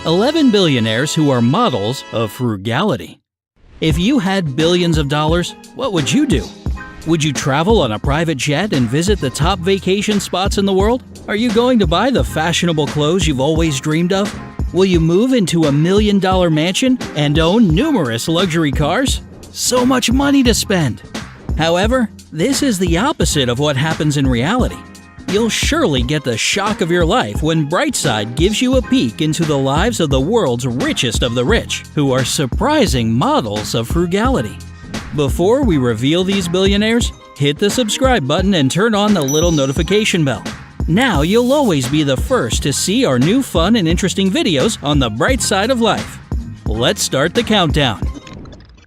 11 billionaires who are models of frugality. If you had billions of dollars, what would you do? Would you travel on a private jet and visit the top vacation spots in the world? Are you going to buy the fashionable clothes you've always dreamed of? Will you move into a $1 million mansion and own numerous luxury cars? So much money to spend! However, this is the opposite of what happens in reality. You'll surely get the shock of your life when Brightside gives you a peek into the lives of the world's richest of the rich, who are surprising models of frugality. Before we reveal these billionaires, hit the subscribe button and turn on the little notification bell. Now you'll always be the first to see our new fun and interesting videos on the bright side of life. Let's start the countdown.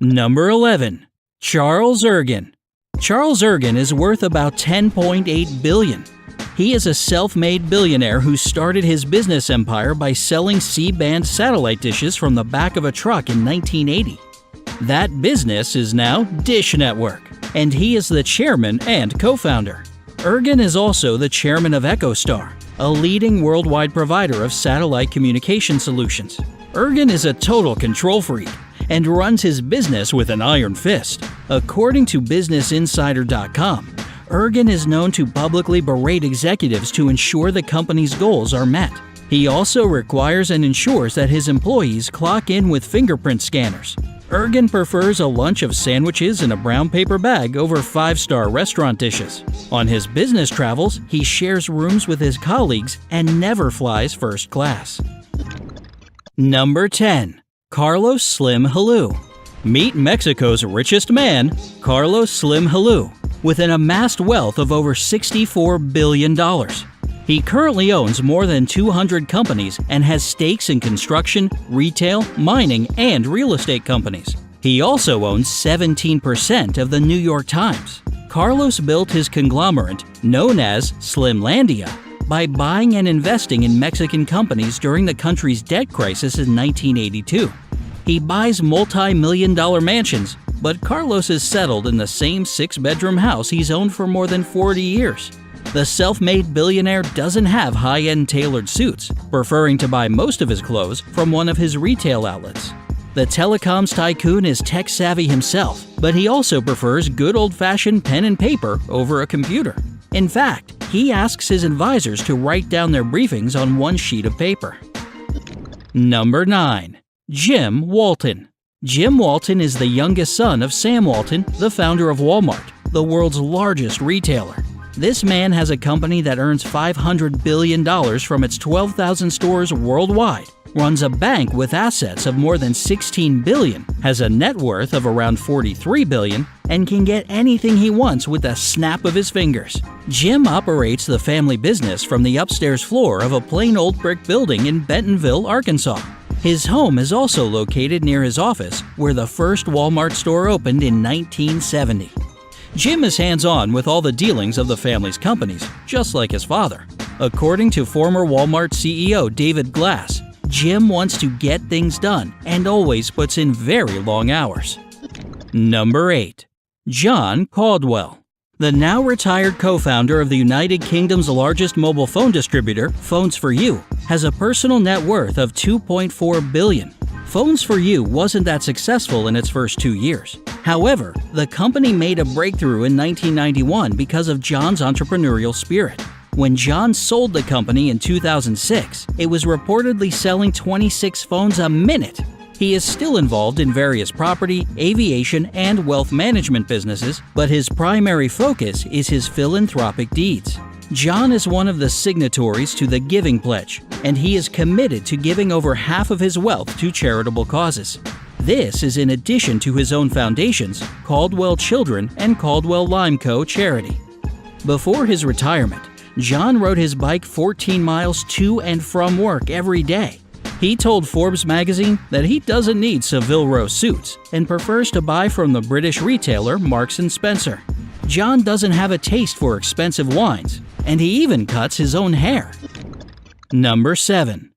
Number 11. Charles Ergen. Charles Ergen is worth about $10.8 billion. He is a self-made billionaire who started his business empire by selling C-band satellite dishes from the back of a truck in 1980. That business is now Dish Network, and he is the chairman and co-founder. Ergen is also the chairman of EchoStar, a leading worldwide provider of satellite communication solutions. Ergen is a total control freak and runs his business with an iron fist. According to BusinessInsider.com, Ergen is known to publicly berate executives to ensure the company's goals are met. He also requires and ensures that his employees clock in with fingerprint scanners. Ergen prefers a lunch of sandwiches in a brown paper bag over five-star restaurant dishes. On his business travels, he shares rooms with his colleagues and never flies first class. Number 10. Carlos Slim Helú. Meet Mexico's richest man, Carlos Slim Helú, with an amassed wealth of over $64 billion. He currently owns more than 200 companies and has stakes in construction, retail, mining, and real estate companies. He also owns 17% of the New York Times. Carlos built his conglomerate, known as Slimlandia, by buying and investing in Mexican companies during the country's debt crisis in 1982. He buys multi-million-dollar mansions, but Carlos is settled in the same six-bedroom house he's owned for more than 40 years. The self-made billionaire doesn't have high-end tailored suits, preferring to buy most of his clothes from one of his retail outlets. The telecoms tycoon is tech-savvy himself, but he also prefers good old-fashioned pen and paper over a computer. In fact, he asks his advisors to write down their briefings on one sheet of paper. Number 9. Jim Walton. Jim Walton is the youngest son of Sam Walton, the founder of Walmart, the world's largest retailer. This man has a company that earns $500 billion from its 12,000 stores worldwide, runs a bank with assets of more than $16 billion, has a net worth of around $43 billion, and can get anything he wants with a snap of his fingers. Jim operates the family business from the upstairs floor of a plain old brick building in Bentonville, Arkansas. His home is also located near his office, where the first Walmart store opened in 1970. Jim is hands-on with all the dealings of the family's companies, just like his father. According to former Walmart CEO David Glass, Jim wants to get things done and always puts in very long hours. Number 8. John Caldwell. The now retired co-founder of the United Kingdom's largest mobile phone distributor, Phones 4u, has a personal net worth of $2.4 billion. Phones 4u wasn't that successful in its first 2 years. However, the company made a breakthrough in 1991 because of John's entrepreneurial spirit. When John sold the company in 2006, it was reportedly selling 26 phones a minute. He is still involved in various property, aviation, and wealth management businesses, but his primary focus is his philanthropic deeds. John is one of the signatories to the Giving Pledge, and he is committed to giving over half of his wealth to charitable causes. This is in addition to his own foundations, Caldwell Children and Caldwell Lime Co. Charity. Before his retirement, John rode his bike 14 miles to and from work every day. He told Forbes magazine that he doesn't need Savile Row suits and prefers to buy from the British retailer Marks & Spencer. John doesn't have a taste for expensive wines, and he even cuts his own hair. Number 7.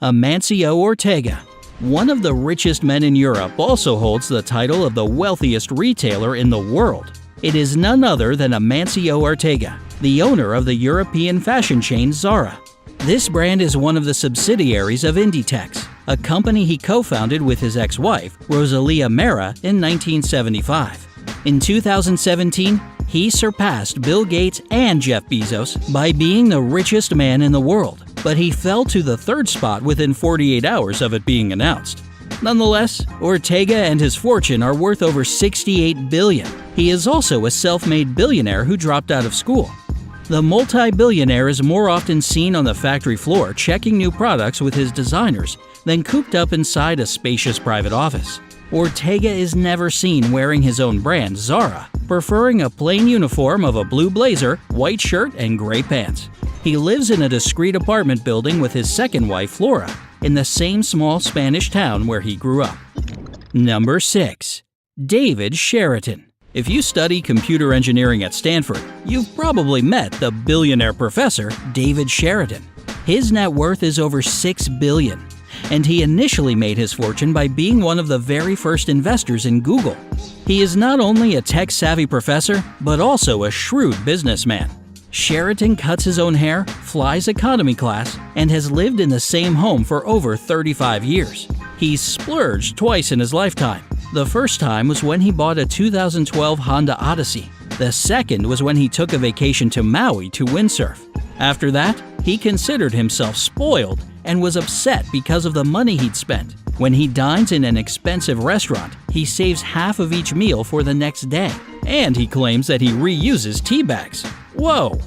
Amancio Ortega. One of the richest men in Europe also holds the title of the wealthiest retailer in the world. It is none other than Amancio Ortega, the owner of the European fashion chain Zara. This brand is one of the subsidiaries of Inditex, a company he co-founded with his ex-wife, Rosalia Mera, in 1975. In 2017, he surpassed Bill Gates and Jeff Bezos by being the richest man in the world, but he fell to the third spot within 48 hours of it being announced. Nonetheless, Ortega and his fortune are worth over $68 billion. He is also a self-made billionaire who dropped out of school. The multi-billionaire is more often seen on the factory floor checking new products with his designers than cooped up inside a spacious private office. Ortega is never seen wearing his own brand, Zara, preferring a plain uniform of a blue blazer, white shirt, and gray pants. He lives in a discreet apartment building with his second wife, Flora, in the same small Spanish town where he grew up. Number 6. David Sheraton. If you study computer engineering at Stanford, you've probably met the billionaire professor David Sheraton. His net worth is over $6 billion, and he initially made his fortune by being one of the very first investors in Google. He is not only a tech-savvy professor, but also a shrewd businessman. Sheraton cuts his own hair, flies economy class, and has lived in the same home for over 35 years. He's splurged twice in his lifetime. The first time was when he bought a 2012 Honda Odyssey. The second was when he took a vacation to Maui to windsurf. After that, he considered himself spoiled and was upset because of the money he'd spent. When he dines in an expensive restaurant, he saves half of each meal for the next day. And he claims that he reuses tea bags. Whoa!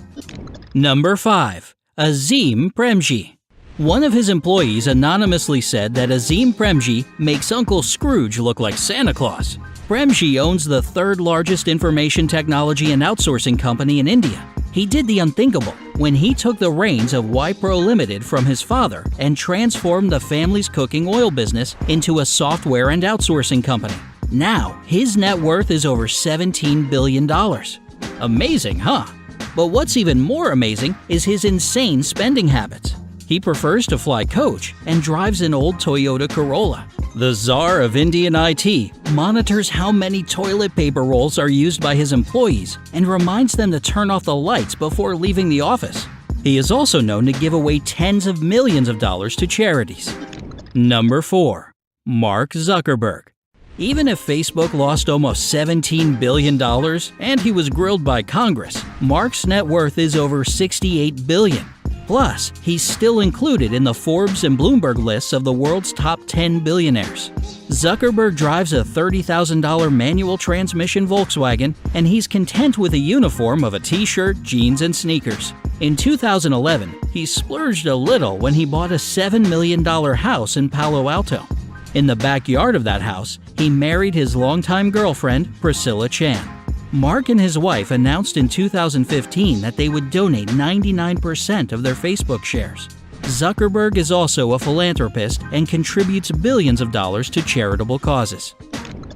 Number 5. Azim Premji. One of his employees anonymously said that Azim Premji makes Uncle Scrooge look like Santa Claus. Premji owns the third largest information technology and outsourcing company in India. He did the unthinkable when he took the reins of Wipro Limited from his father and transformed the family's cooking oil business into a software and outsourcing company. Now, his net worth is over $17 billion. Amazing, huh? But what's even more amazing is his insane spending habits. He prefers to fly coach and drives an old Toyota Corolla. The czar of Indian IT monitors how many toilet paper rolls are used by his employees and reminds them to turn off the lights before leaving the office. He is also known to give away tens of millions of dollars to charities. Number 4. Mark Zuckerberg. Even if Facebook lost almost $17 billion and he was grilled by Congress, Mark's net worth is over $68 billion. Plus, he's still included in the Forbes and Bloomberg lists of the world's top 10 billionaires. Zuckerberg drives a $30,000 manual transmission Volkswagen, and he's content with a uniform of a t-shirt, jeans, and sneakers. In 2011, he splurged a little when he bought a $7 million house in Palo Alto. In the backyard of that house, he married his longtime girlfriend, Priscilla Chan. Mark and his wife announced in 2015 that they would donate 99% of their Facebook shares. Zuckerberg is also a philanthropist and contributes billions of dollars to charitable causes.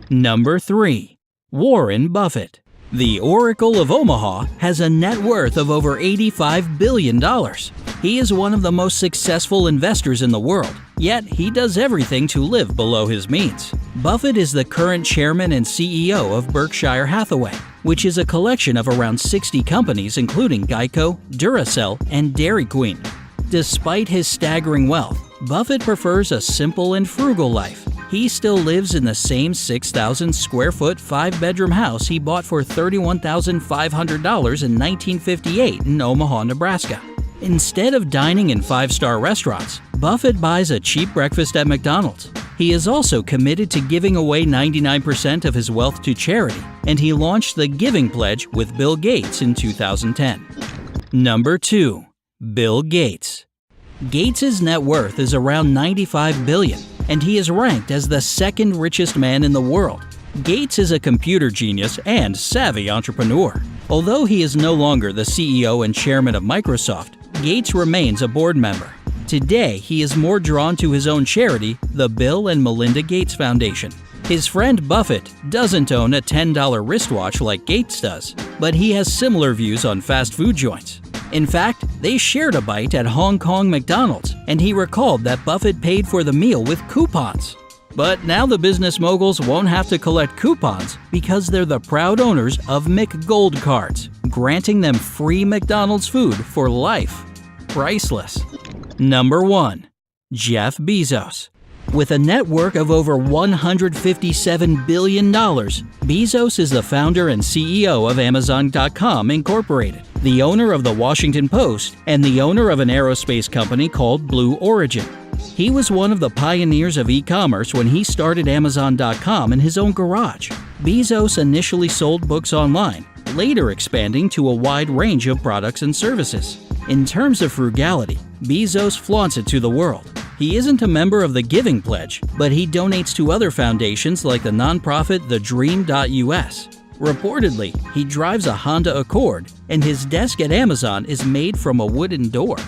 Number 3. Warren Buffett. The Oracle of Omaha has a net worth of over $85 billion. He is one of the most successful investors in the world, yet he does everything to live below his means. Buffett is the current chairman and CEO of Berkshire Hathaway, which is a collection of around 60 companies including Geico, Duracell, and Dairy Queen. Despite his staggering wealth, Buffett prefers a simple and frugal life. He still lives in the same 6,000 square foot 5-bedroom house he bought for $31,500 in 1958 in Omaha, Nebraska. Instead of dining in 5-star restaurants, Buffett buys a cheap breakfast at McDonald's. He is also committed to giving away 99% of his wealth to charity, and he launched the Giving Pledge with Bill Gates in 2010. Number 2. Bill Gates. Gates' net worth is around $95 billion, and he is ranked as the second richest man in the world. Gates is a computer genius and savvy entrepreneur. Although he is no longer the CEO and chairman of Microsoft, Gates remains a board member. Today, he is more drawn to his own charity, the Bill and Melinda Gates Foundation. His friend Buffett doesn't own a $10 wristwatch like Gates does, but he has similar views on fast food joints. In fact, they shared a bite at Hong Kong McDonald's, and he recalled that Buffett paid for the meal with coupons. But now the business moguls won't have to collect coupons because they're the proud owners of McGold cards, granting them free McDonald's food for life. Priceless. Number 1. Jeff Bezos. With a net worth of over $157 billion, Bezos is the founder and CEO of Amazon.com Incorporated, the owner of the Washington Post, and the owner of an aerospace company called Blue Origin. He was one of the pioneers of e-commerce when he started Amazon.com in his own garage. Bezos initially sold books online, later expanding to a wide range of products and services. In terms of frugality, Bezos flaunts it to the world. He isn't a member of the Giving Pledge, but he donates to other foundations like the nonprofit TheDream.us. Reportedly, he drives a Honda Accord, and his desk at Amazon is made from a wooden door.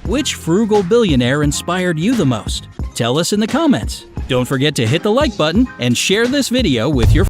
Which frugal billionaire inspired you the most? Tell us in the comments. Don't forget to hit the like button and share this video with your friends.